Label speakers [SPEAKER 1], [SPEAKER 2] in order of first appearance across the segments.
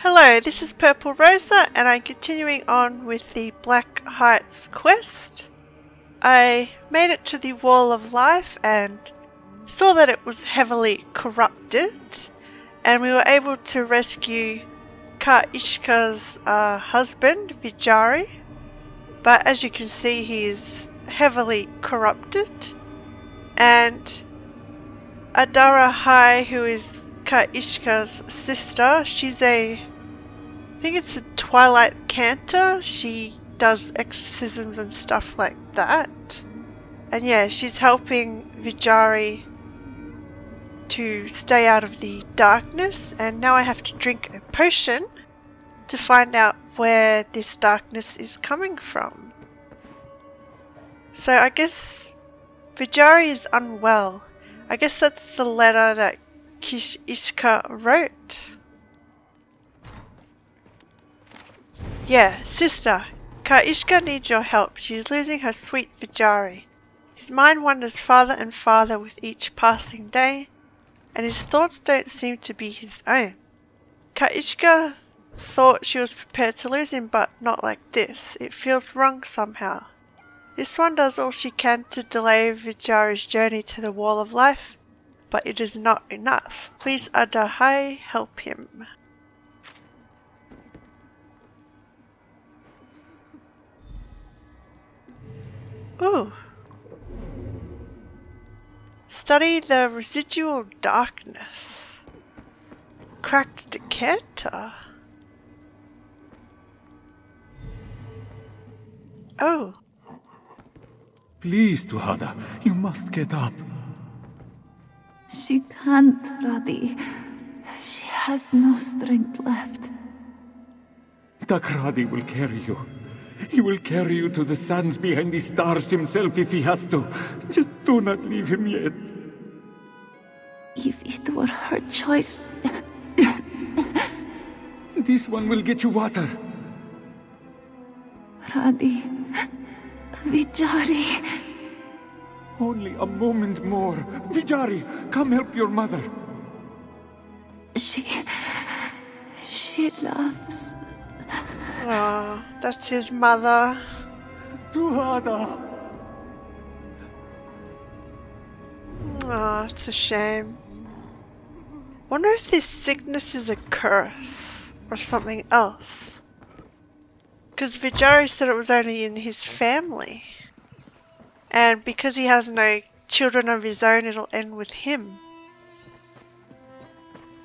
[SPEAKER 1] Hello, this is Purple Rosa and I'm continuing on with the Black Heights quest. I made it to the Wall of Life and saw that it was heavily corrupted, and we were able to rescue Ishka's husband, Vijari, but as you can see he is heavily corrupted, and Adara'hai, who is Ishka's sister, she's I think it's a Twilight Cantor. She does exorcisms and stuff like that. And yeah, she's helping Vijari to stay out of the darkness, and now I have to drink a potion to find out where this darkness is coming from. So I guess Vijari is unwell. I guess that's the letter that Ishka wrote. Yeah, sister, Ishka needs your help. She is losing her sweet Vijari. His mind wanders farther and farther with each passing day, and his thoughts don't seem to be his own. Ishka thought she was prepared to lose him, but not like this. It feels wrong somehow. This one does all she can to delay Vijari's journey to the Wall of Life, but it is not enough. Please, Adara'hai, help him. Ooh. Study the residual darkness. Cracked decanter. Oh.
[SPEAKER 2] Please, Tuada, you must get up.
[SPEAKER 3] She can't, Radi. She has no strength left.
[SPEAKER 2] Takradi will carry you. He will carry you to the sands behind the stars himself if he has to. Just do not leave him yet.
[SPEAKER 3] If it were her choice...
[SPEAKER 2] This one will get you water.
[SPEAKER 3] Radi... Vijari...
[SPEAKER 2] Only a moment more. Vijari, come help your mother.
[SPEAKER 3] She loves...
[SPEAKER 1] Oh, that's his mother.
[SPEAKER 2] Tuada!
[SPEAKER 1] Oh, it's a shame. Wonder if this sickness is a curse or something else. Because Vijari said it was only in his family. And because he has no children of his own, it'll end with him.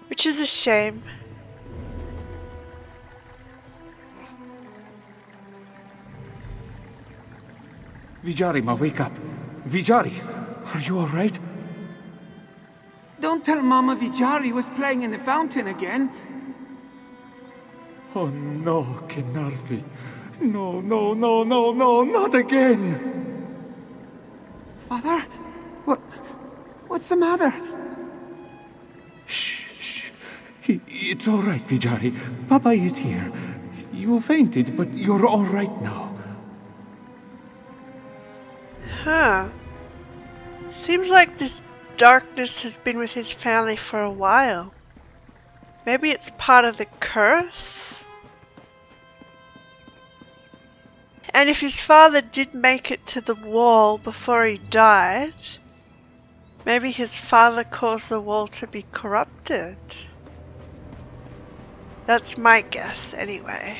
[SPEAKER 1] Which is a shame.
[SPEAKER 2] Vijari, ma, wake up. Vijari, are you alright?
[SPEAKER 4] Don't tell Mama Vijari was playing in the fountain again.
[SPEAKER 2] Oh no, Kenarthi. No, no, no, no, no, not again!
[SPEAKER 4] Father? What's the matter?
[SPEAKER 2] Shh, shh. It's alright, Vijari. Papa is here. You fainted, but you're alright now.
[SPEAKER 1] Huh. Seems like this darkness has been with his family for a while. Maybe it's part of the curse? And if his father did make it to the wall before he died, maybe his father caused the wall to be corrupted. That's my guess, anyway.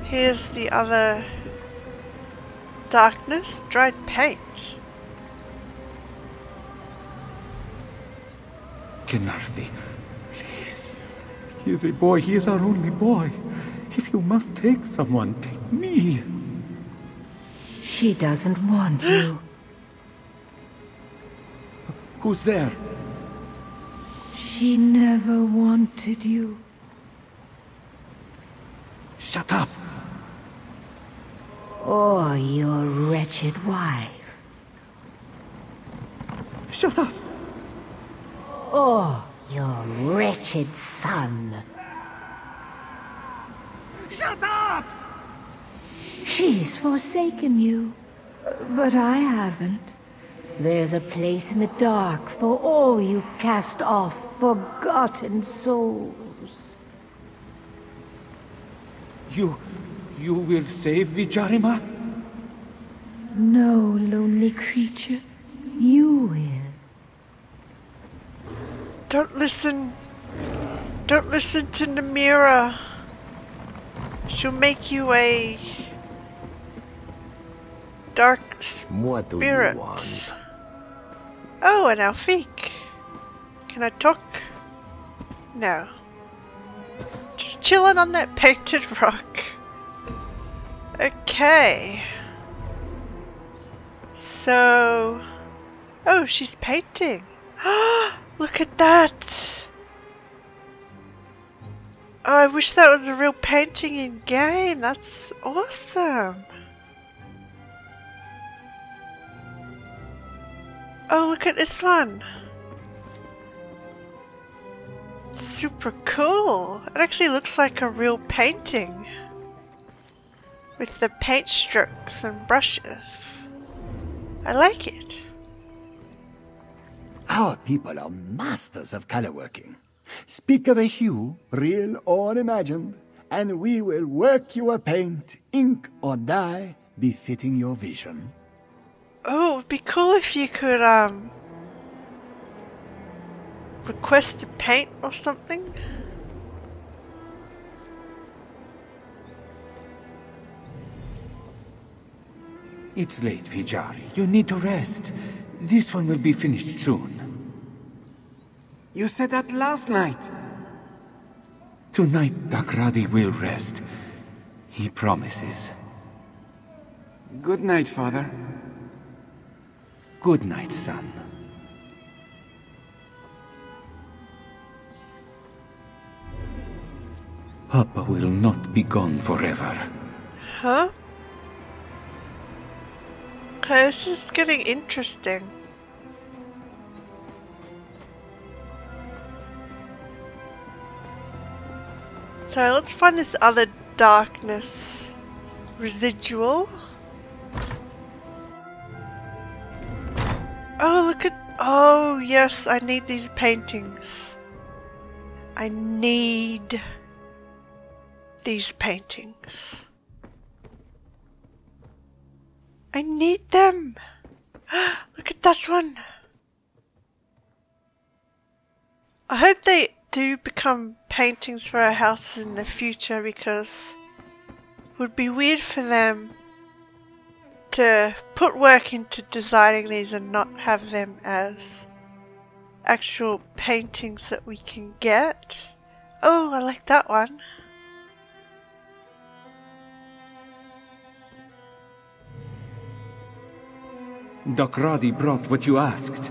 [SPEAKER 1] Here's the other darkness, dried paint.
[SPEAKER 2] Kenarthi, please. He is a boy. He is our only boy. If you must take someone, take me.
[SPEAKER 5] She doesn't want you.
[SPEAKER 2] Who's there?
[SPEAKER 5] She never wanted you.
[SPEAKER 2] Shut up.
[SPEAKER 5] Or your wretched wife.
[SPEAKER 2] Shut up.
[SPEAKER 5] Or your wretched son.
[SPEAKER 2] Shut up!
[SPEAKER 5] She's forsaken you, but I haven't. There's a place in the dark for all you cast off forgotten souls.
[SPEAKER 2] You will save Vijarima?
[SPEAKER 5] No, lonely creature. You will.
[SPEAKER 1] Don't listen. Don't listen to Namira. She'll make you a dark
[SPEAKER 6] What do
[SPEAKER 1] spirit.
[SPEAKER 6] you want?
[SPEAKER 1] Oh, an Alfique. Can I talk? No. Just chilling on that painted rock. Okay. So... Oh, she's painting. Look at that! Oh, I wish that was a real painting in game. That's awesome. Oh, look at this one. Super cool. It actually looks like a real painting. With the paint strokes and brushes. I like it.
[SPEAKER 6] Our people are masters of colorworking. Speak of a hue, real or imagined, and we will work you a paint, ink, or dye befitting your vision.
[SPEAKER 1] Oh, it'd be cool if you could, request a paint or something.
[SPEAKER 2] It's late, Vijari. You need to rest. This one will be finished soon.
[SPEAKER 4] You said that last night.
[SPEAKER 2] Tonight, Dakradi will rest. He promises.
[SPEAKER 4] Good night, Father.
[SPEAKER 2] Good night, son. Papa will not be gone forever.
[SPEAKER 1] Huh? Okay, this is getting interesting. So let's find this other darkness residual. Oh, look at... Oh, yes, I need these paintings. I need these paintings. I need them. Look at that one. I hope they do become paintings for our houses in the future, because it would be weird for them to put work into designing these and not have them as actual paintings that we can get. Oh, I like that one.
[SPEAKER 2] Dakradi brought what you asked.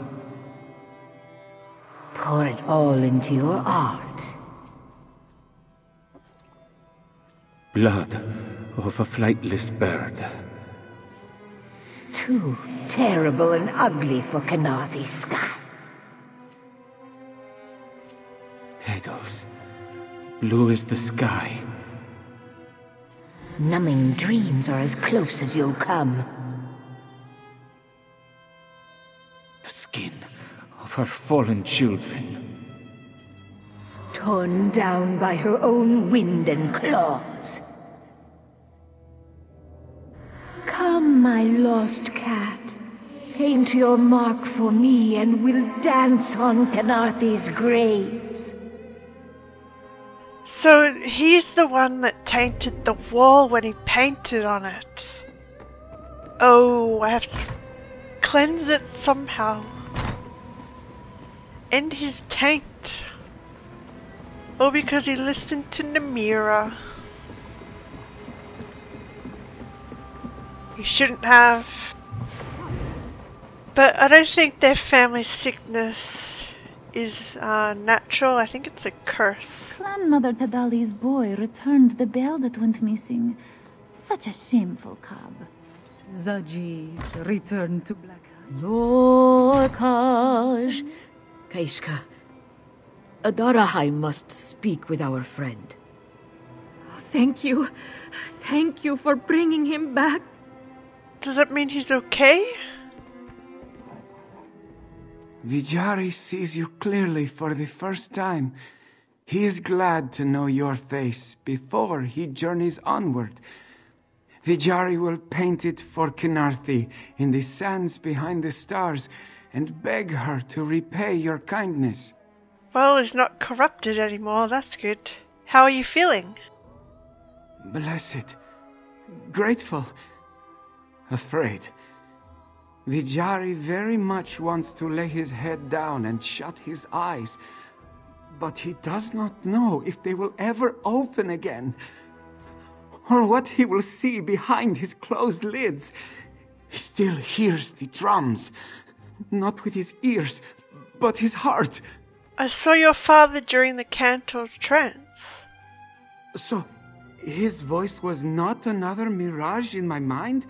[SPEAKER 5] Pour it all into your art.
[SPEAKER 2] Blood of a flightless bird.
[SPEAKER 5] Too terrible and ugly for Kanathi's sky.
[SPEAKER 2] Petals. Blue as the sky.
[SPEAKER 5] Numbing dreams are as close as you'll come.
[SPEAKER 2] The skin of her fallen children.
[SPEAKER 5] Torn down by her own wind and claws. Come, my lost cat. Paint your mark for me and we'll dance on Kanathi's graves.
[SPEAKER 1] So he's the one that tainted the wall when he painted on it. Oh, I have to cleanse it somehow. End his taint. Oh, because he listened to Namira. He shouldn't have. But I don't think their family sickness is natural. I think it's a curse.
[SPEAKER 3] Grandmother Tadali's boy returned the bell that went missing. Such a shameful cub.
[SPEAKER 7] Zaji returned to Blackheart.
[SPEAKER 8] Lorkaj. Kaishka, Adara'hai must speak with our friend.
[SPEAKER 7] Thank you. Thank you for bringing him back.
[SPEAKER 1] Does that mean he's okay?
[SPEAKER 4] Vijari sees you clearly for the first time. He is glad to know your face before he journeys onward. Vijari will paint it for Khenarthi in the sands behind the stars and beg her to repay your kindness.
[SPEAKER 1] Well, he's not corrupted anymore, that's good. How are you feeling?
[SPEAKER 4] Blessed, grateful, afraid. Vijari very much wants to lay his head down and shut his eyes, but he does not know if they will ever open again, or what he will see behind his closed lids. He still hears the drums, not with his ears, but his heart.
[SPEAKER 1] I saw your father during the Cantor's trance.
[SPEAKER 4] So, his voice was not another mirage in my mind?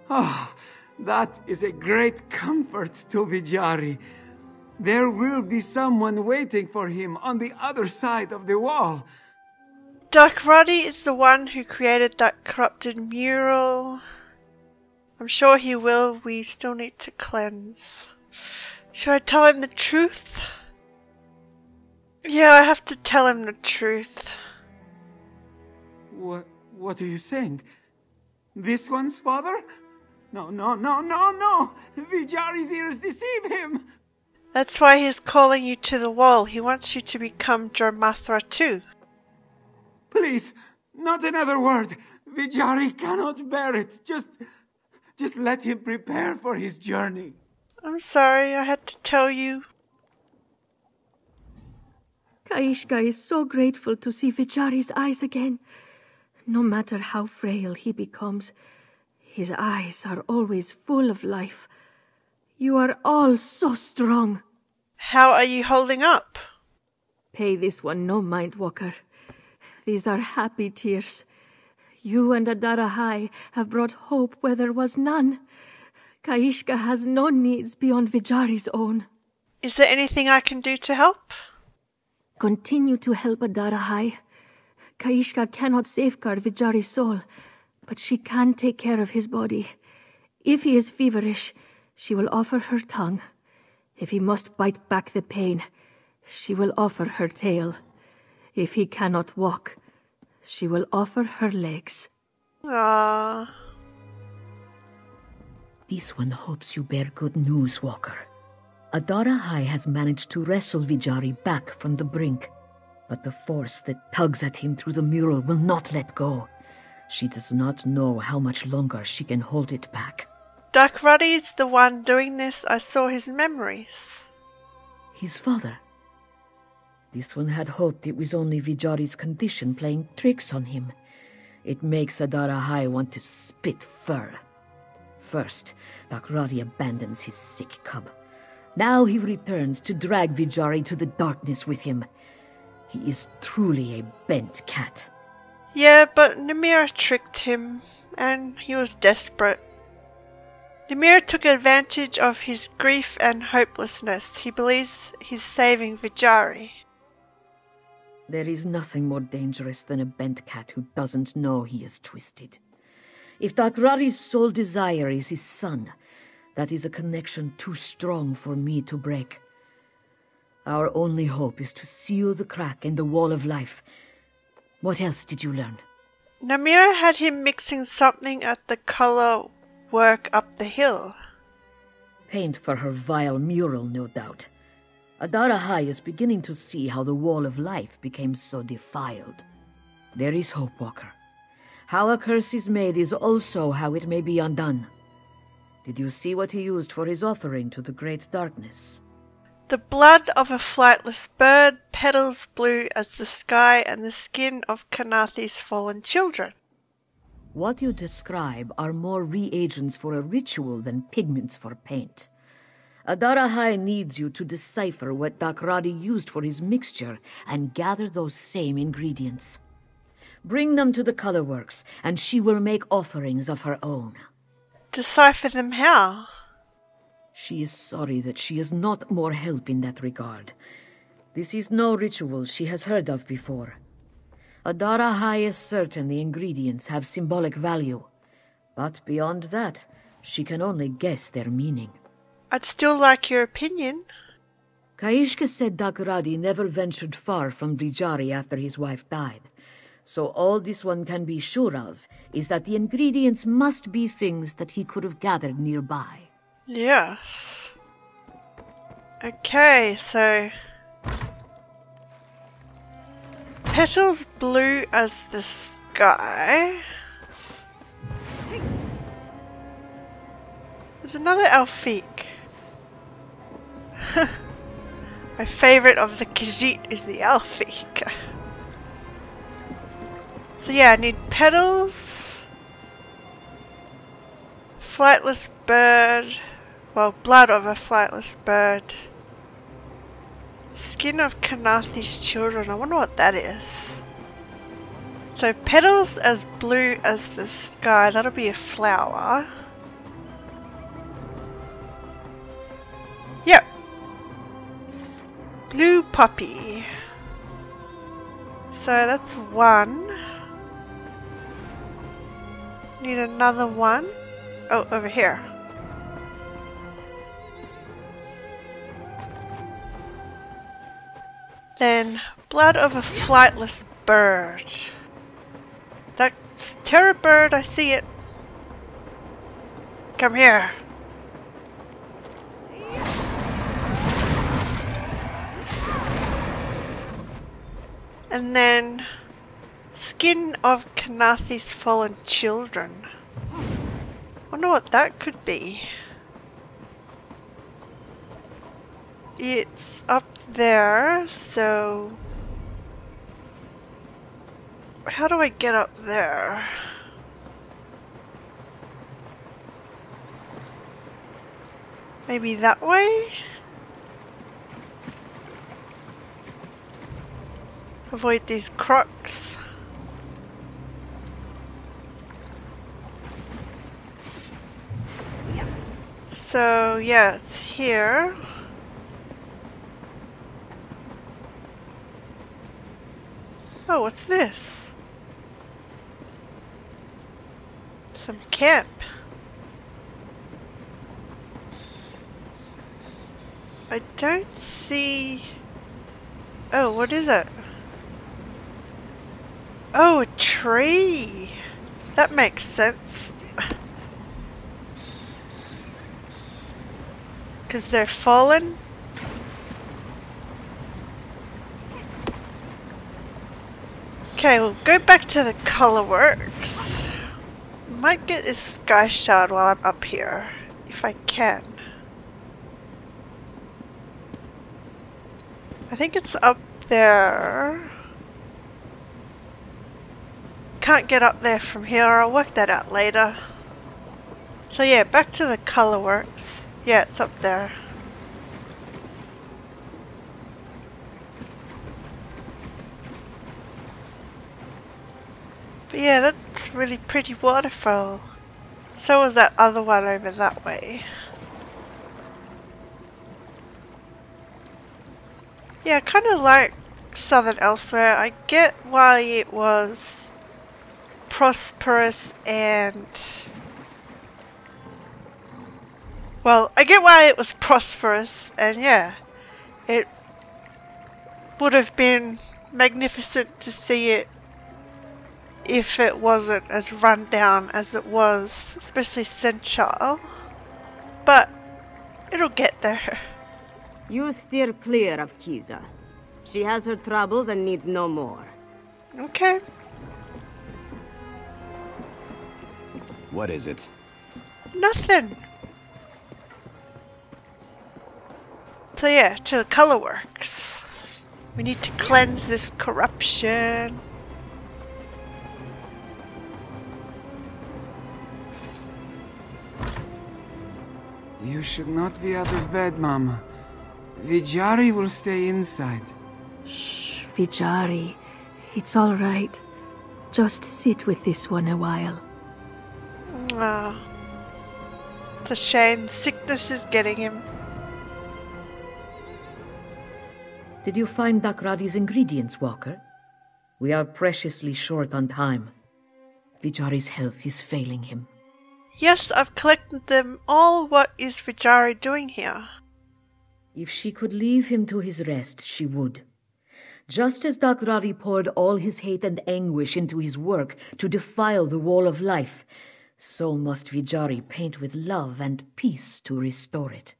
[SPEAKER 4] Ah, that is a great comfort to Vijari. There will be someone waiting for him on the other side of the wall.
[SPEAKER 1] Adara'hai is the one who created that corrupted mural. I'm sure he will. We still need to cleanse. Should I tell him the truth? Yeah, I have to tell him the truth.
[SPEAKER 4] What are you saying? This one's father? No, no, no, no, no! Vijari's ears deceive him!
[SPEAKER 1] That's why he's calling you to the wall. He wants you to become Dromathra too.
[SPEAKER 4] Please, not another word. Vijari cannot bear it. Just let him prepare for his journey.
[SPEAKER 1] I'm sorry, I had to tell you.
[SPEAKER 7] Kaishka is so grateful to see Vijari's eyes again. No matter how frail he becomes, his eyes are always full of life. You are all so strong.
[SPEAKER 1] How are you holding up?
[SPEAKER 7] Pay this one no mind, Walker. These are happy tears. You and Adara'hai have brought hope where there was none. Kaishka has no needs beyond Vijari's own.
[SPEAKER 1] Is there anything I can do to help?
[SPEAKER 7] Continue to help Adara'hai. Kaishka cannot safeguard Vijari's soul, but she can take care of his body. If he is feverish, she will offer her tongue. If he must bite back the pain, she will offer her tail. If he cannot walk, she will offer her legs.
[SPEAKER 1] Ah.
[SPEAKER 8] This one hopes you bear good news, Walker. Adara'hai has managed to wrestle Vijari back from the brink, but the force that tugs at him through the mural will not let go. She does not know how much longer she can hold it back.
[SPEAKER 1] Adara'hai is the one doing this. I saw his memories.
[SPEAKER 8] His father. This one had hoped it was only Vijari's condition playing tricks on him. It makes Adara'hai want to spit fur. First, Adara'hai abandons his sick cub. Now he returns to drag Vijari to the darkness with him. He is truly a bent cat.
[SPEAKER 1] Yeah, but Namira tricked him, and he was desperate. Namira took advantage of his grief and hopelessness. He believes he's saving Vijari.
[SPEAKER 8] There is nothing more dangerous than a bent cat who doesn't know he is twisted. If Adara'hai's sole desire is his son, that is a connection too strong for me to break. Our only hope is to seal the crack in the wall of life. What else did you learn?
[SPEAKER 1] Namira had him mixing something at the color work up the hill.
[SPEAKER 8] Paint for her vile mural, no doubt. Adara'hai is beginning to see how the wall of life became so defiled. There is hope, Walker. How a curse is made is also how it may be undone. Did you see what he used for his offering to the great darkness?
[SPEAKER 1] The blood of a flightless bird, petals blue as the sky, and the skin of Khenarthi's fallen children.
[SPEAKER 8] What you describe are more reagents for a ritual than pigments for paint. Adara'hai needs you to decipher what Adara'hai used for his mixture and gather those same ingredients. Bring them to the colorworks, and she will make offerings of her own.
[SPEAKER 1] Decipher them how?
[SPEAKER 8] She is sorry that she is not more help in that regard. This is no ritual she has heard of before. Adara'hai is certain the ingredients have symbolic value, but beyond that, she can only guess their meaning.
[SPEAKER 1] I'd still like your opinion.
[SPEAKER 8] Kaishka said Dakradi never ventured far from Vijari after his wife died. So all this one can be sure of is that the ingredients must be things that he could have gathered nearby.
[SPEAKER 1] Yes. Okay, so... Petals blue as the sky. There's another Elfique. My favourite of the Khajiit is the Elfique. So yeah, I need petals, flightless bird, well, blood of a flightless bird, skin of Kanathi's children. I wonder what that is. So petals as blue as the sky, that'll be a flower. Yep. Blue poppy. So that's one. Need another one. Oh, over here. Then blood of a flightless bird. That's terror bird, I see it. Come here. And then skin of Kanathi's fallen children. Wonder what that could be. It's up there, so how do I get up there? Maybe that way? Avoid these crocs. So yeah, it's here. Oh, what's this? Some camp. I don't see... Oh, what is it? Oh, a tree! That makes sense. Because they're fallen? Okay, we'll go back to the color works. Might get this sky shard while I'm up here, if I can. I think it's up there. Can't get up there from here, I'll work that out later. So yeah, back to the color works. Yeah, it's up there. But yeah, that's really pretty waterfall. So was that other one over that way. Yeah, I kind of like Southern Elsewhere. I get why it was prosperous and... Well, I get why it was prosperous, and yeah, it would have been magnificent to see it if it wasn't as run down as it was, especially Senchal. But it'll get there.
[SPEAKER 9] You steer clear of Kiza. She has her troubles and needs no more.
[SPEAKER 1] Okay.
[SPEAKER 10] What is it?
[SPEAKER 1] Nothing. So yeah, to the color works. We need to cleanse this corruption.
[SPEAKER 4] You should not be out of bed, Mama. Vijari will stay inside.
[SPEAKER 7] Shh, Vijari. It's all right. Just sit with this one a while.
[SPEAKER 1] Oh. It's a shame. Sickness is getting him.
[SPEAKER 8] Did you find Dakradi's ingredients, Walker? We are preciously short on time. Vijari's health is failing him.
[SPEAKER 1] Yes, I've collected them all. What is Vijari doing here?
[SPEAKER 8] If she could leave him to his rest, she would. Just as Adara'hai poured all his hate and anguish into his work to defile the wall of life, so must Vijari paint with love and peace to restore it.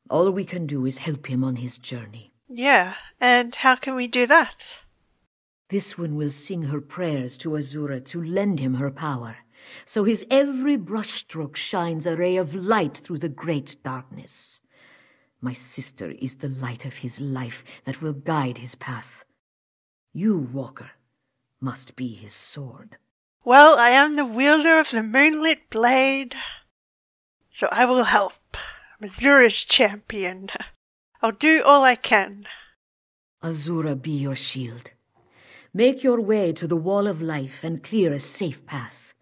[SPEAKER 8] All we can do is help him on his journey.
[SPEAKER 1] Yeah, and how can we do that?
[SPEAKER 8] This one will sing her prayers to Azura to lend him her power, so his every brushstroke shines a ray of light through the great darkness. My sister is the light of his life that will guide his path. You, Walker, must be his sword.
[SPEAKER 1] Well, I am the wielder of the moonlit blade, so I will help. I'm Azura's champion. I'll do all I can.
[SPEAKER 8] Azura be your shield. Make your way to the wall of life and clear a safe path.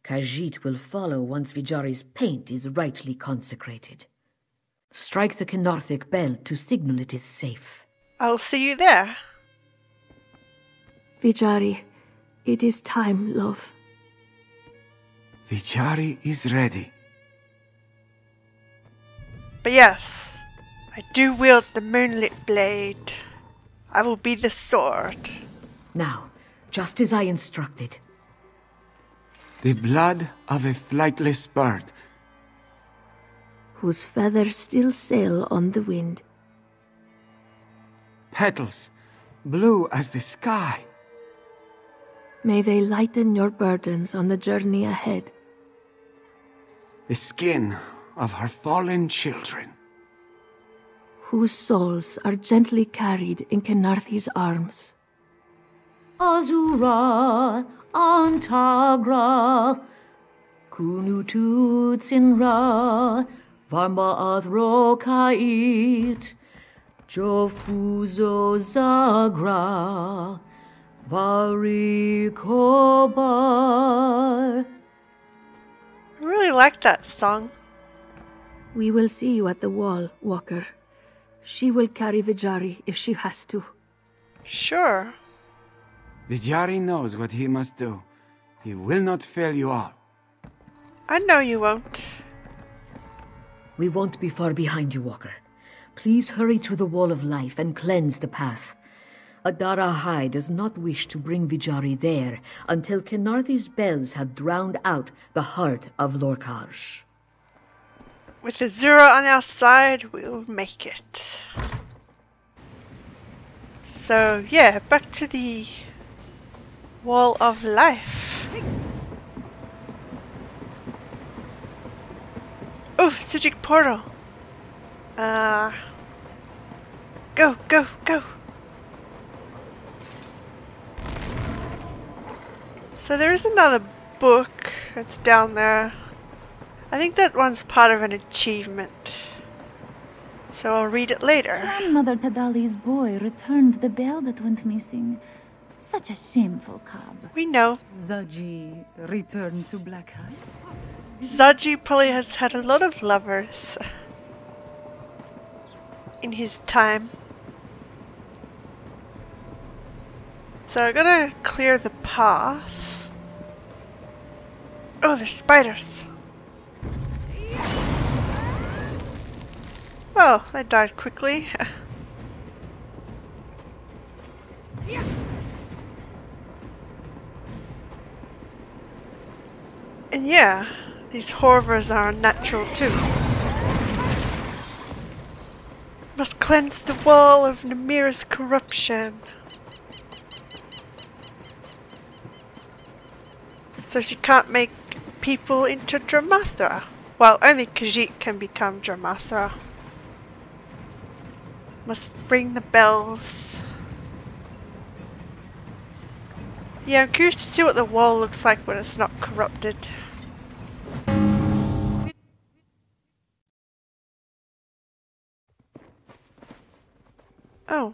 [SPEAKER 8] Khajiit will follow once Vijari's paint is rightly consecrated. Strike the Kenarthic bell to signal it is safe.
[SPEAKER 1] I'll see you there.
[SPEAKER 7] Vijari, it is time, love.
[SPEAKER 4] Vijari is ready.
[SPEAKER 1] But yes, I do wield the moonlit blade. I will be the sword.
[SPEAKER 8] Now, just as I instructed.
[SPEAKER 4] The blood of a flightless bird.
[SPEAKER 7] Whose feathers still sail on the wind.
[SPEAKER 4] Petals, blue as the sky.
[SPEAKER 7] May they lighten your burdens on the journey ahead.
[SPEAKER 4] The skin of her fallen children.
[SPEAKER 7] Whose souls are gently carried in Kenarthi's arms.
[SPEAKER 8] Azura, Antagra, Kunututsinra, Varma Adrokait, Jofuzo Zagra, Varikobar.
[SPEAKER 1] I really like that song.
[SPEAKER 7] We will see you at the wall, Walker. She will carry Vijari if she has to.
[SPEAKER 1] Sure.
[SPEAKER 4] Vijari knows what he must do. He will not fail you all.
[SPEAKER 1] I know you won't.
[SPEAKER 8] We won't be far behind you, Walker. Please hurry to the Wall of Life and cleanse the path. Adara'hai does not wish to bring Vijari there until Kenarthi's bells have drowned out the heart of Lorkhaj.
[SPEAKER 1] With Azura on our side, we'll make it. So, yeah, back to the Wall of Life. Oh, Psijic Portal. Go, go, go. So there is another book that's down there. I think that one's part of an achievement. So I'll read it later.
[SPEAKER 3] Grandmother Tadali's boy returned the bell that went missing. Such a shameful cub.
[SPEAKER 1] We know.
[SPEAKER 11] Zaji returned to Black Heights?
[SPEAKER 1] Zaji probably has had a lot of lovers in his time. So I gotta clear the path. Oh, there's spiders. Well, they died quickly. And yeah, these horrors are unnatural too. Must cleanse the wall of Namira's corruption. So she can't make people into Dramathra. Well, only Khajiit can become Dramathra. Must ring the bells. Yeah, I'm curious to see what the wall looks like when it's not corrupted. Oh.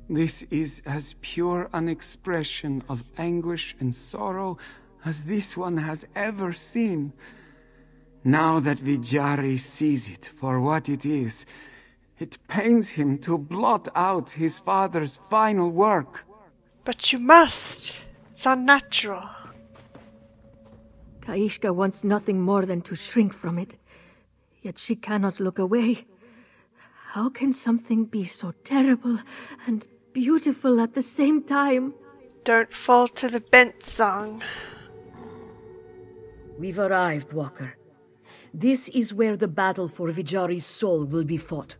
[SPEAKER 4] This is as pure an expression of anguish and sorrow as this one has ever seen. Now that Vijari sees it for what it is, it pains him to blot out his father's final work.
[SPEAKER 1] But you must. It's unnatural.
[SPEAKER 7] Kaishka wants nothing more than to shrink from it, yet she cannot look away. How can something be so terrible and beautiful at the same time?
[SPEAKER 1] Don't fall to the bent song.
[SPEAKER 8] We've arrived, Walker. This is where the battle for Vijari's soul will be fought.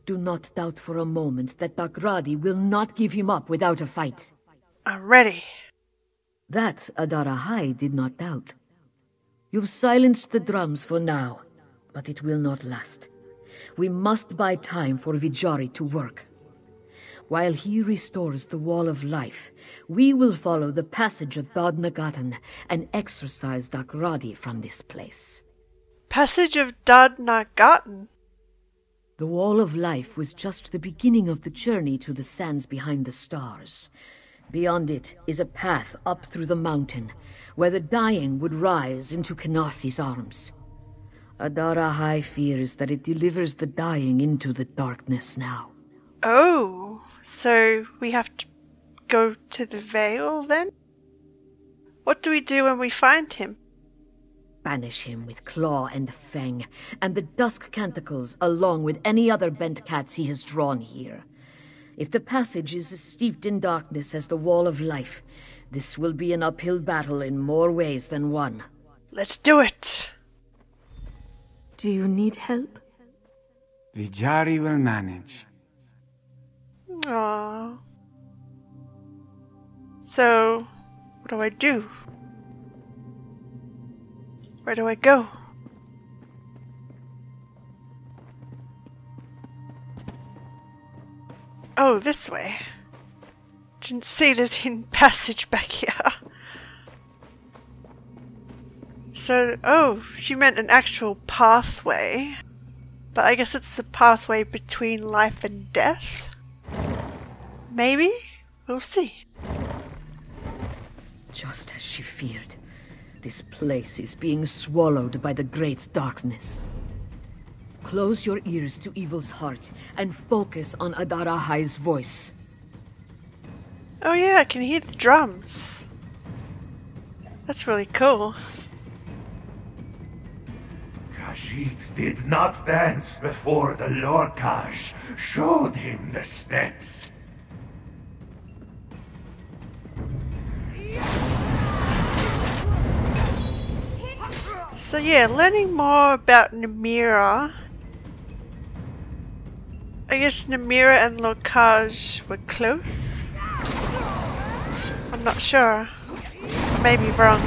[SPEAKER 8] Do not doubt for a moment that Dakradi will not give him up without a fight.
[SPEAKER 1] I'm ready.
[SPEAKER 8] That Adara'hai did not doubt. You've silenced the drums for now, but it will not last. We must buy time for Vijari to work. While he restores the Wall of Life, we will follow the passage of Dod Nagatan and exorcise Dakradi from this place.
[SPEAKER 1] Passage of Dod Nagatan?
[SPEAKER 8] The Wall of Life was just the beginning of the journey to the sands behind the stars. Beyond it is a path up through the mountain, where the dying would rise into Kenarthi's arms. Adara'hai fears that it delivers the dying into the darkness now.
[SPEAKER 1] Oh, so we have to go to the Veil then? What do we do when we find him?
[SPEAKER 8] Banish him with Claw and Fang, and the Dusk Canticles along with any other bent cats he has drawn here. If the passage is as steeped in darkness as the Wall of Life, this will be an uphill battle in more ways than one.
[SPEAKER 1] Let's do it!
[SPEAKER 7] Do you need help?
[SPEAKER 4] Vijari will manage.
[SPEAKER 1] Aww. So, what do I do? Where do I go? Oh, this way. Didn't see this hidden passage back here. So, oh, she meant an actual pathway. But I guess it's the pathway between life and death. Maybe? We'll see.
[SPEAKER 8] Just as she feared, this place is being swallowed by the great darkness. Close your ears to evil's heart and focus on Adara'hai's voice.
[SPEAKER 1] Oh yeah, I can hear the drums. That's really cool.
[SPEAKER 12] Khajiit did not dance before the Lorcash showed him the steps.
[SPEAKER 1] So yeah, learning more about Namira. I guess Namira and Lorcash were close. I'm not sure. I may be wrong.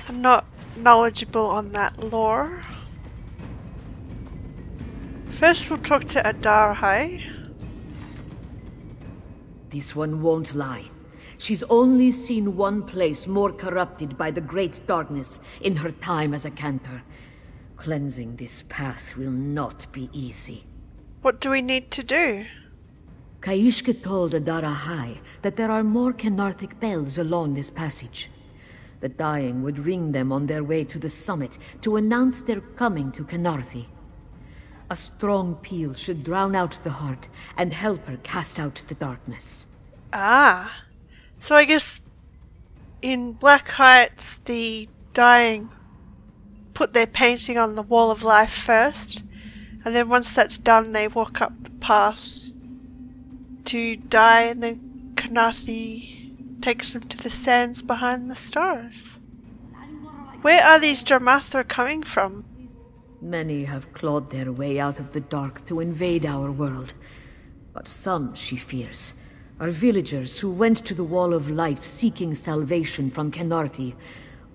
[SPEAKER 1] I'm not knowledgeable on that lore. First we'll talk to Adara'hai.
[SPEAKER 8] This one won't lie. She's only seen one place more corrupted by the great darkness in her time as a cantor. Cleansing this path will not be easy.
[SPEAKER 1] What do we need to do?
[SPEAKER 8] Kaishka told Adara'hai that there are more Kenarthic bells along this passage. The dying would ring them on their way to the summit to announce their coming to Kenarthi. A strong peal should drown out the heart and help her cast out the darkness.
[SPEAKER 1] Ah. So I guess in Black Heights the dying put their painting on the Wall of Life first, and then once that's done they walk up the path to die, and then Kenarthi takes them to the sands behind the stars. Where are these Dramathra coming from?
[SPEAKER 8] Many have clawed their way out of the dark to invade our world, but some, she fears, are villagers who went to the Wall of Life seeking salvation from Kenarthi,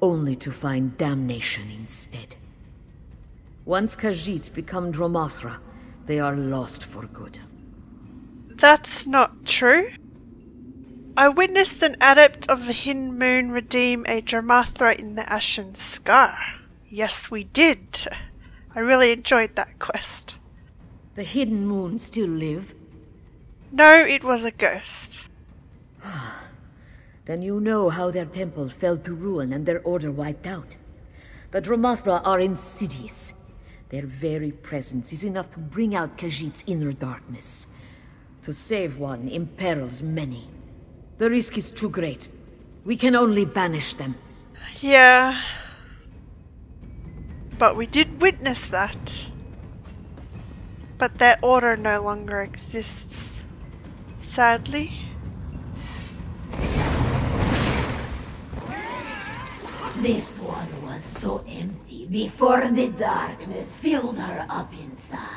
[SPEAKER 8] only to find damnation instead. Once Khajiit become Dramathra, they are lost for good.
[SPEAKER 1] That's not true. I witnessed an adept of the Hidden Moon redeem a Dramathra in the Ashen Scar. Yes, we did. I really enjoyed that quest.
[SPEAKER 8] The Hidden Moon still live?
[SPEAKER 1] No, it was a ghost.
[SPEAKER 8] Then you know how their temple fell to ruin and their order wiped out. The Dramathra are insidious. Their very presence is enough to bring out Khajiit's inner darkness. To save one imperils many. The risk is too great. We can only banish them.
[SPEAKER 1] Yeah. But we did witness that. But that order no longer exists. Sadly.
[SPEAKER 5] This one was so empty before the darkness filled her up inside.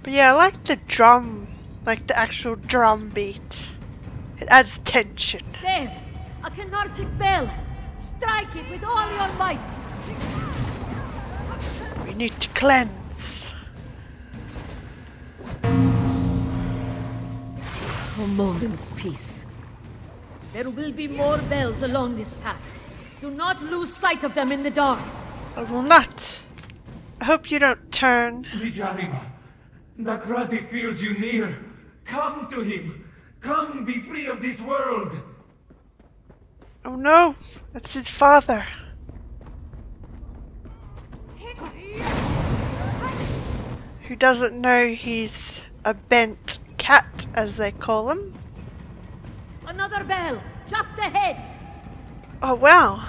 [SPEAKER 1] But yeah, I like the drum. Like the actual drum beat. It adds tension.
[SPEAKER 8] There! A Canarchic bell! Strike it with all your might!
[SPEAKER 1] We need to cleanse.
[SPEAKER 8] A moment's peace. There will be more bells along this path. Do not lose sight of them in the dark.
[SPEAKER 1] I will not. I hope you don't turn.
[SPEAKER 2] Vijarima, Dakrati feels you near. Come to him. Come, be free of this world.
[SPEAKER 1] Oh no, that's his father. Who doesn't know he's a bent cat, as they call him.
[SPEAKER 8] Another bell, just ahead.
[SPEAKER 1] Oh wow.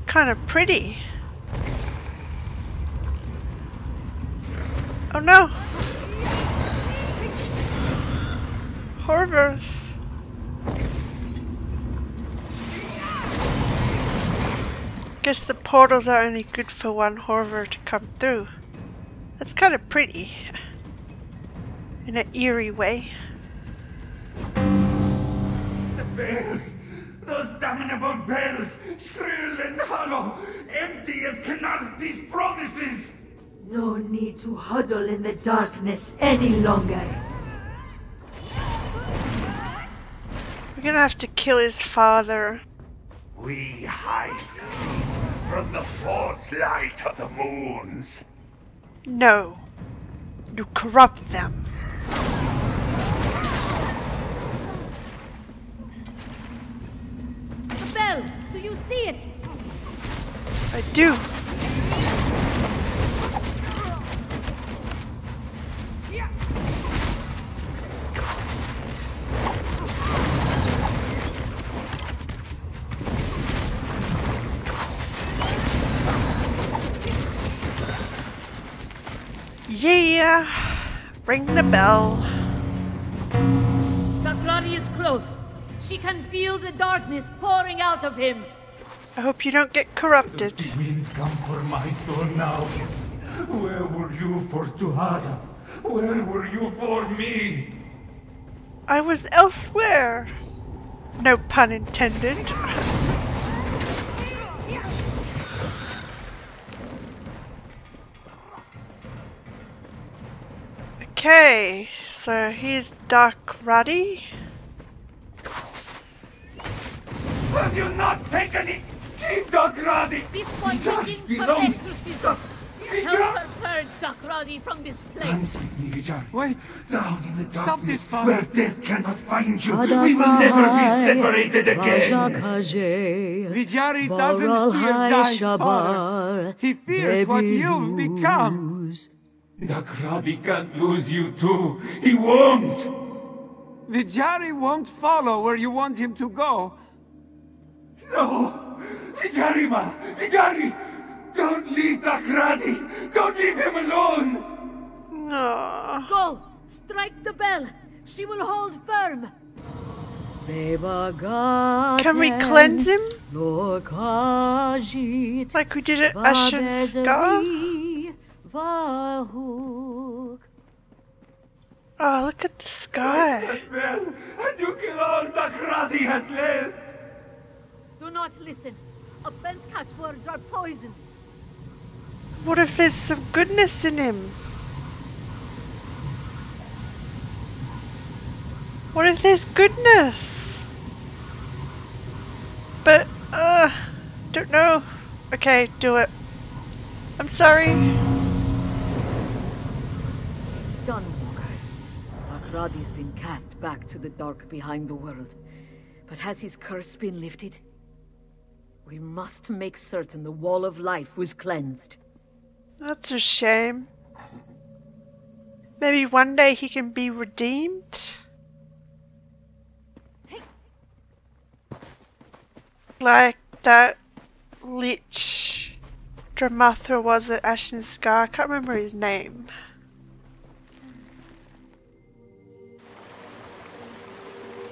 [SPEAKER 1] Kind of pretty. Oh no! Horvers. Guess the portals are only good for one Horver to come through. That's kind of pretty. In an eerie way.
[SPEAKER 12] The bells! Those damnable bells! Shrill and hollow! Empty as Canarthi's promises!
[SPEAKER 5] No need to huddle in the darkness any longer.
[SPEAKER 1] We're gonna have to kill his father.
[SPEAKER 12] We hide from the false light of the moons.
[SPEAKER 1] No. You corrupt them.
[SPEAKER 8] The bell, do you see it?
[SPEAKER 1] I do. Yeah, ring the bell.
[SPEAKER 8] Dakrati is close. She can feel the darkness pouring out of him.
[SPEAKER 1] I hope you don't get corrupted.
[SPEAKER 2] Does the wind come for my soul now? Where were you for Tuhada? Where were you for me?
[SPEAKER 1] I was elsewhere. No pun intended. Okay, so here's Dakrati.
[SPEAKER 12] Have you not taken it? Keep Dakrati!
[SPEAKER 8] This one begins her exorcism. Help her purge Dakrati from this place.
[SPEAKER 12] Wait! Down in the darkness, where death cannot find you, we will never be separated again!
[SPEAKER 4] Vijari doesn't fear dying, Father. He fears what you've become.
[SPEAKER 2] Dakrati can't lose you too. He won't!
[SPEAKER 4] Vijari won't follow where you want him to go.
[SPEAKER 12] No! Vijarima! Vijari! Don't leave Dakrati! Don't leave him alone!
[SPEAKER 1] No.
[SPEAKER 8] Go! Strike the bell! She will hold firm!
[SPEAKER 1] Can we cleanse him? Like we did at Ashen Scar? Oh, look at the sky.
[SPEAKER 12] And you kill all Dakrati has left!
[SPEAKER 8] Do not listen. A bent cat's words are poison.
[SPEAKER 1] What if there's some goodness in him? What if there's goodness? But, don't know. Okay, do it. I'm sorry.
[SPEAKER 8] It's done, Walker. Dakrati's been cast back to the dark behind the world. But has his curse been lifted? We must make certain the wall of life was cleansed.
[SPEAKER 1] That's a shame. Maybe one day he can be redeemed? Like that Lich Dramathra was at Ashen Scar. I can't remember his name.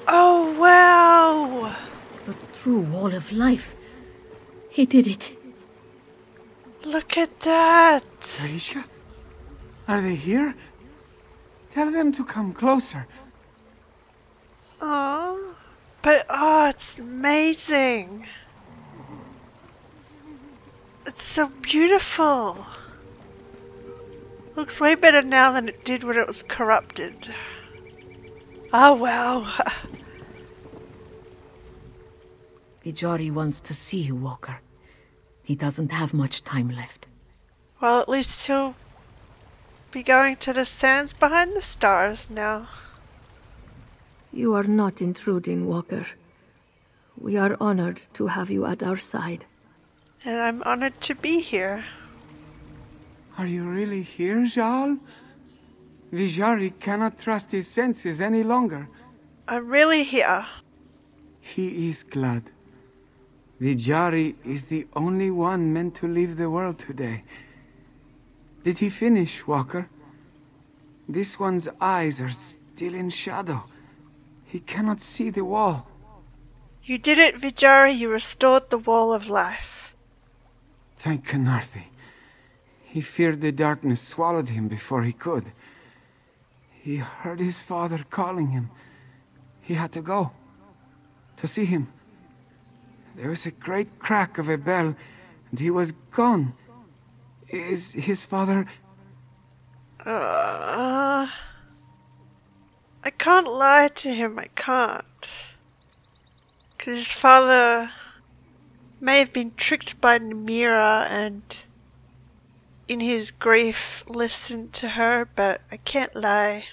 [SPEAKER 1] Oh wow!
[SPEAKER 8] The true wall of life. He did it.
[SPEAKER 1] Look at that!
[SPEAKER 4] Kaishka? Are they here? Tell them to come closer.
[SPEAKER 1] Oh, but it's amazing. It's so beautiful. Looks way better now than it did when it was corrupted. Oh wow.
[SPEAKER 8] Vijari wants to see you, Walker. He doesn't have much time left.
[SPEAKER 1] Well, at least he'll be going to the sands behind the stars now.
[SPEAKER 7] You are not intruding, Walker. We are honored to have you at our side.
[SPEAKER 1] And I'm honored to be here.
[SPEAKER 4] Are you really here, Jal? Vijari cannot trust his senses any longer.
[SPEAKER 1] I'm really here.
[SPEAKER 4] He is glad. Vijari is the only one meant to leave the world today. Did he finish, Walker? This one's eyes are still in shadow. He cannot see the wall.
[SPEAKER 1] You did it, Vijari. You restored the wall of life.
[SPEAKER 4] Thank Kanarthi. He feared the darkness swallowed him before he could. He heard his father calling him. He had to go. To see him. There was a great crack of a bell, and he was gone. Is his father...
[SPEAKER 1] I can't lie to him, I can't. 'Cause his father may have been tricked by Namira and in his grief listened to her, but I can't lie.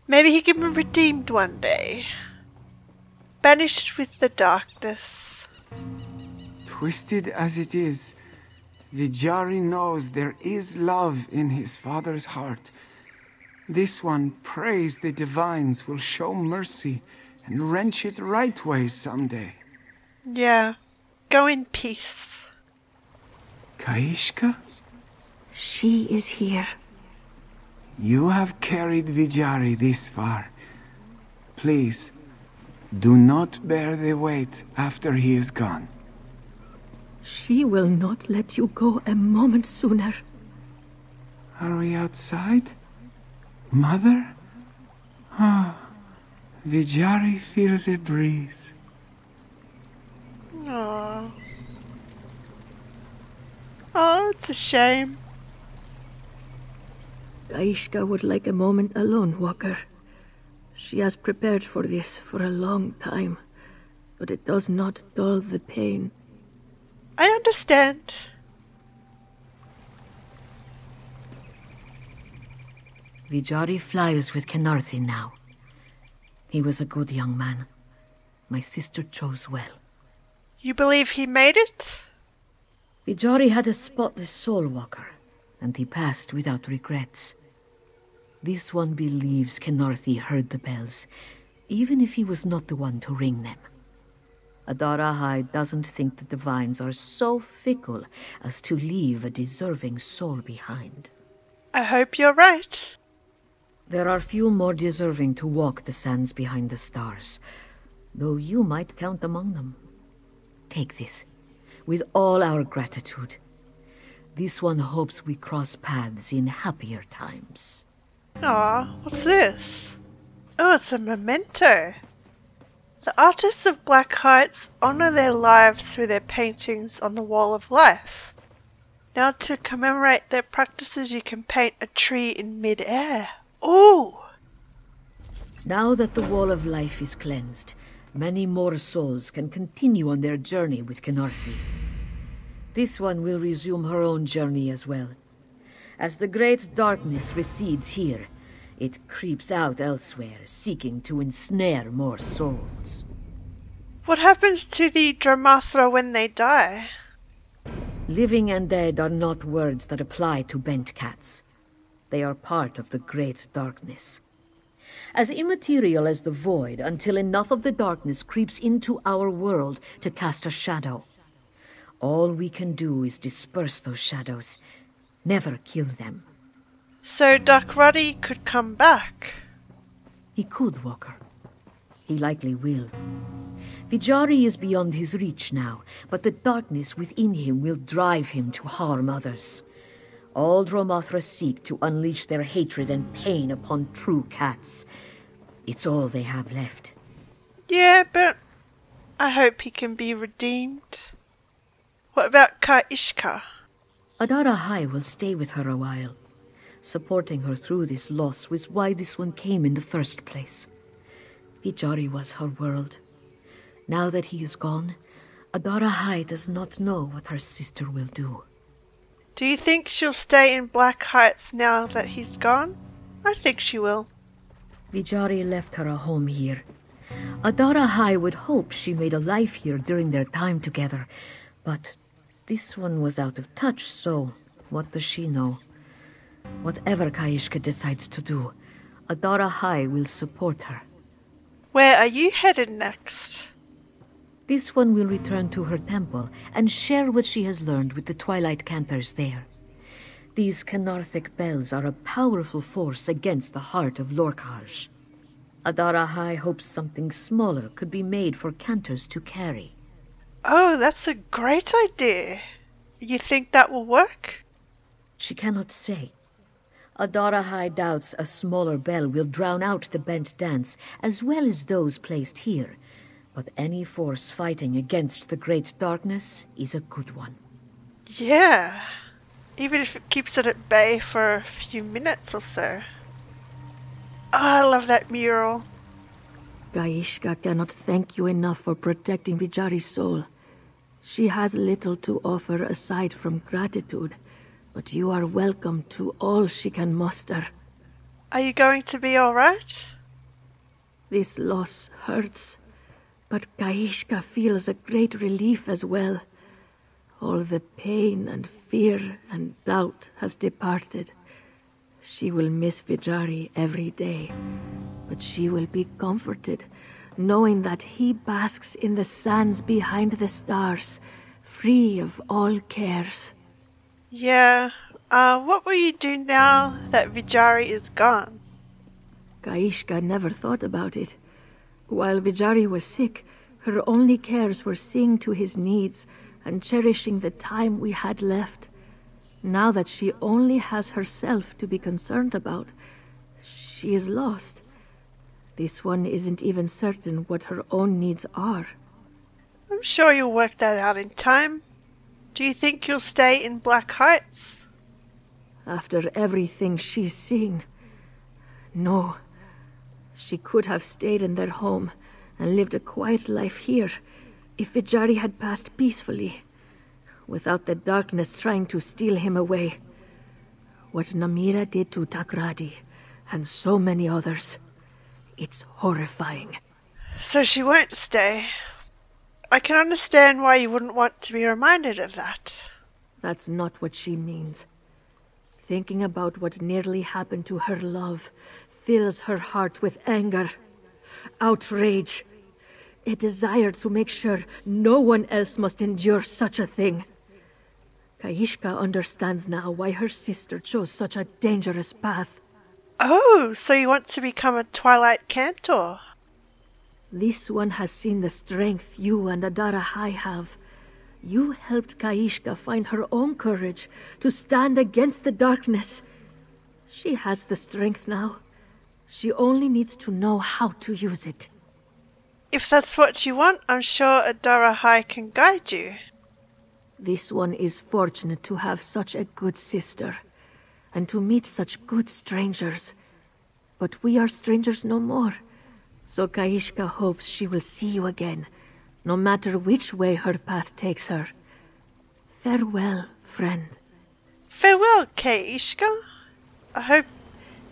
[SPEAKER 1] Maybe he can be redeemed one day. Banished with the darkness.
[SPEAKER 4] Twisted as it is, Vijari knows there is love in his father's heart. This one prays the divines will show mercy and wrench it right ways someday.
[SPEAKER 1] Yeah. Go in peace.
[SPEAKER 4] Kaishka?
[SPEAKER 7] She is here.
[SPEAKER 4] You have carried Vijari this far. Please, do not bear the weight after he is gone.
[SPEAKER 7] She will not let you go a moment sooner.
[SPEAKER 4] Are we outside? Mother? Vijari feels a breeze.
[SPEAKER 1] Aww. Oh, it's a shame.
[SPEAKER 7] Kaishka would like a moment alone, Walker. She has prepared for this for a long time, but it does not dull the pain.
[SPEAKER 1] I understand.
[SPEAKER 8] Vijari flies with Kenarthi now. He was a good young man. My sister chose well.
[SPEAKER 1] You believe he made it?
[SPEAKER 8] Vijari had a spotless soul, Walker, and he passed without regrets. This one believes Kenarthi heard the bells, even if he was not the one to ring them. Adara'hai doesn't think the divines are so fickle as to leave a deserving soul behind.
[SPEAKER 1] I hope you're right.
[SPEAKER 8] There are few more deserving to walk the sands behind the stars, though you might count among them. Take this, with all our gratitude. This one hopes we cross paths in happier times.
[SPEAKER 1] Aw, what's this? Oh, it's a memento. The artists of Black Heights honor their lives through their paintings on the Wall of Life. Now to commemorate their practices, you can paint a tree in mid-air. Ooh!
[SPEAKER 8] Now that the Wall of Life is cleansed, many more souls can continue on their journey with Kenarthi. This one will resume her own journey as well. As the great darkness recedes here, it creeps out elsewhere, seeking to ensnare more souls.
[SPEAKER 1] What happens to the Dramathra when they die?
[SPEAKER 8] Living and dead are not words that apply to bent cats. They are part of the great darkness. As immaterial as the void until enough of the darkness creeps into our world to cast a shadow. All we can do is disperse those shadows, never kill them.
[SPEAKER 1] So Adara'hai could come back?
[SPEAKER 8] He could, Walker. He likely will. Vijari is beyond his reach now, but the darkness within him will drive him to harm others. All Dromothra seek to unleash their hatred and pain upon true cats. It's all they have left.
[SPEAKER 1] Yeah, but I hope he can be redeemed. What about Kaishka?
[SPEAKER 8] Adara'hai will stay with her a while. Supporting her through this loss was why this one came in the first place. Vijari was her world. Now that he is gone, Adara'hai does not know what her sister will do.
[SPEAKER 1] Do you think she'll stay in Black Heights now that he's gone? I think she will.
[SPEAKER 8] Vijari left her a home here. Adara'hai would hope she made a life here during their time together, but this one was out of touch, so what does she know? Whatever Kaishka decides to do, Adara'hai will support her.
[SPEAKER 1] Where are you headed next?
[SPEAKER 8] This one will return to her temple and share what she has learned with the Twilight Cantors there. These Canarthic bells are a powerful force against the heart of Lorkhaj. Adara'hai hopes something smaller could be made for Cantors to carry.
[SPEAKER 1] Oh, that's a great idea. You think that will work?
[SPEAKER 8] She cannot say. Adara'hai doubts a smaller bell will drown out the bent dance as well as those placed here. But any force fighting against the great darkness is a good one.
[SPEAKER 1] Yeah, even if it keeps it at bay for a few minutes or so. Oh, I love that mural.
[SPEAKER 7] Kaishka cannot thank you enough for protecting Vijari's soul. She has little to offer aside from gratitude, but you are welcome to all she can muster.
[SPEAKER 1] Are you going to be alright?
[SPEAKER 7] This loss hurts. But Kaishka feels a great relief as well. All the pain and fear and doubt has departed. She will miss Vijari every day, but she will be comforted, knowing that he basks in the sands behind the stars, free of all cares.
[SPEAKER 1] Yeah, what will you do now that Vijari is gone?
[SPEAKER 7] Kaishka never thought about it. While Vijari was sick, her only cares were seeing to his needs and cherishing the time we had left. Now that she only has herself to be concerned about, she is lost. This one isn't even certain what her own needs are.
[SPEAKER 1] I'm sure you'll work that out in time. Do you think you'll stay in Black Heights?
[SPEAKER 7] After everything she's seen, no. She could have stayed in their home and lived a quiet life here if Vijari had passed peacefully, without the darkness trying to steal him away. What Namira did to Takradi and so many others, it's horrifying.
[SPEAKER 1] So she won't stay. I can understand why you wouldn't want to be reminded of that.
[SPEAKER 7] That's not what she means. Thinking about what nearly happened to her love fills her heart with anger, outrage, a desire to make sure no one else must endure such a thing. Kaishka understands now why her sister chose such a dangerous path.
[SPEAKER 1] Oh, so you want to become a Twilight Cantor?
[SPEAKER 7] This one has seen the strength you and Adara'hai have. You helped Kaishka find her own courage to stand against the darkness. She has the strength now. She only needs to know how to use it.
[SPEAKER 1] If that's what you want, I'm sure Adara'hai can guide you.
[SPEAKER 7] This one is fortunate to have such a good sister, and to meet such good strangers. But we are strangers no more, so Kaishka hopes she will see you again, no matter which way her path takes her. Farewell, friend.
[SPEAKER 1] Farewell, Kaishka. I hope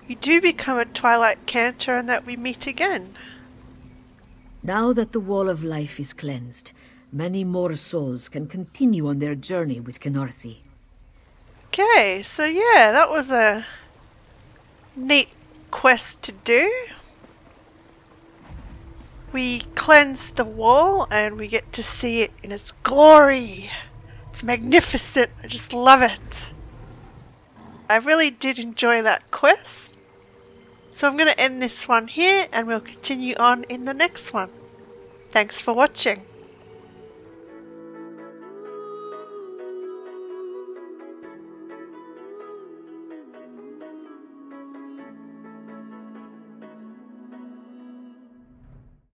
[SPEAKER 1] you do become a Twilight Cantor and that we meet again.
[SPEAKER 8] Now that the Wall of Life is cleansed, many more souls can continue on their journey with Canarthi.
[SPEAKER 1] Okay, so yeah, that was a neat quest to do. We cleanse the wall and we get to see it in its glory. It's magnificent. I just love it. I really did enjoy that quest. So I'm going to end this one here and we'll continue on in the next one. Thanks for watching.